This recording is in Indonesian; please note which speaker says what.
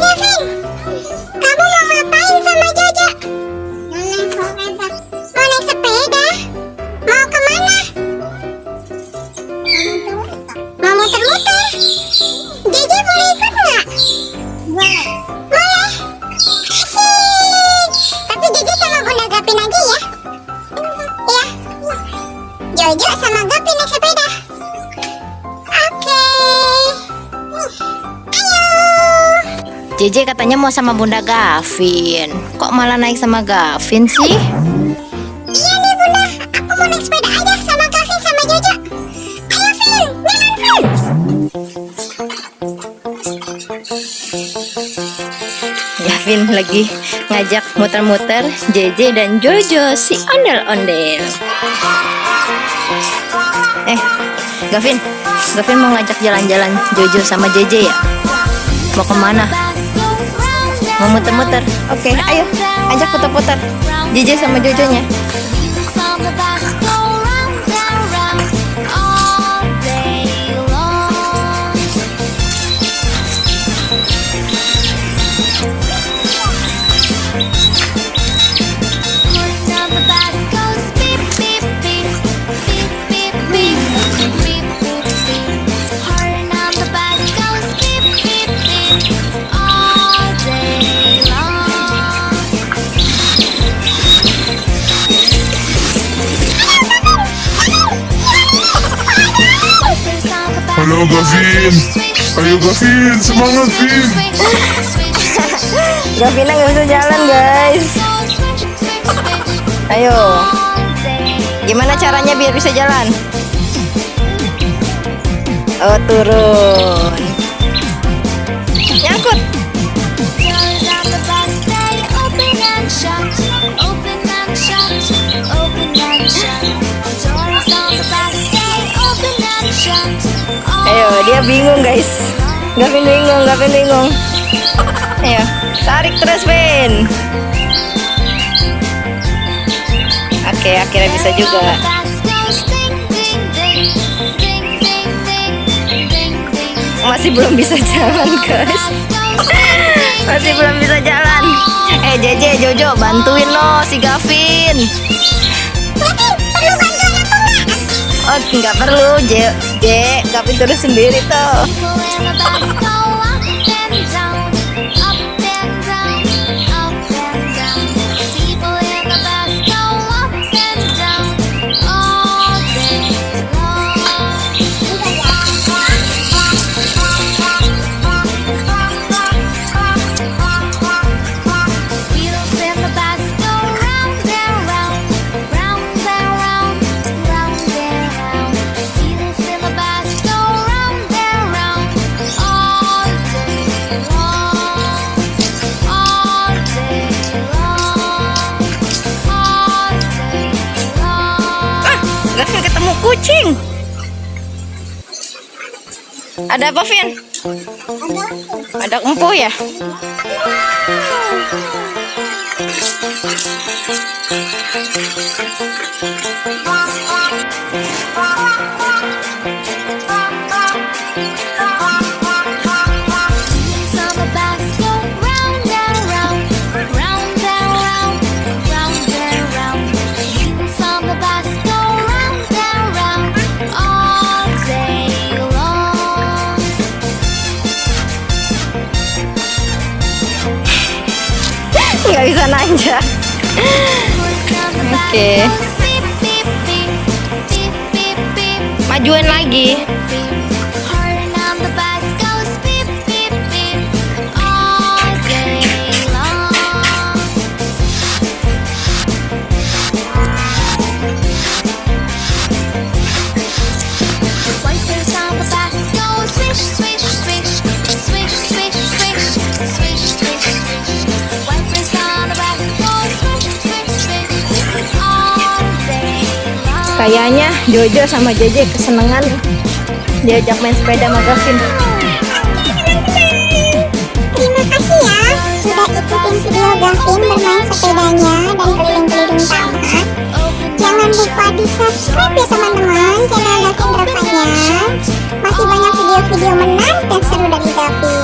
Speaker 1: Gavin, kamu mau ngapain sama Jojo? Mau naik sepeda? Mau kemana? Mau muter-muter? Jeje boleh ikut nggak? Boleh. Boleh? Asik. Tapi Jeje sama Bunda Gavin aja ya? Iya. Jojo sama Gavin naik sepeda. Oke. Ayo.
Speaker 2: Jeje katanya mau sama Bunda Gavin. Kok malah naik sama Gavin sih?
Speaker 1: Iya nih Bunda, aku mau naik sepeda aja sama Gavin sama Jojo. Ayo Vin, jalan Vin.
Speaker 2: Gavin lagi ngajak muter-muter Jeje dan Jojo si ondel-ondel. Gavin mau ngajak jalan-jalan Jojo sama Jeje ya? Mau kemana? Mau muter-muter? Oke, ayo ajak putar-putar Jeje sama Jojonya.
Speaker 3: Halo Gavin, ayo Gavin, semangat Vin.
Speaker 2: Gavin nggak bisa jalan guys. Ayo, gimana caranya biar bisa jalan? Oh, turun. Nyangkut. Ayo, dia bingung guys. Gavin bingung. Ayo, tarik terus Vin. Oke, akhirnya bisa juga. Masih belum bisa jalan guys. Masih belum bisa jalan. Jeje, Jojo, bantuin lo si Gavin.
Speaker 1: Gavin, perlu bantuan aku nggak?
Speaker 2: Oh, nggak perlu, Gavin terus sendiri tuh. Gavin ketemu kucing. Ada apa, Vin? Ada empu ya? Nggak bisa nanjak. Oke. Majuin lagi. Kayaknya Jojo sama Jeje kesenangan diajak main sepeda sama Gavin.
Speaker 1: Terima kasih ya sudah ikutin video Gavin bermain sepedanya dan keliling-keliling taman. Jangan lupa di subscribe ya teman-teman channel Gavin Dravanya. Masih banyak video-video menarik dan seru dari Gavin.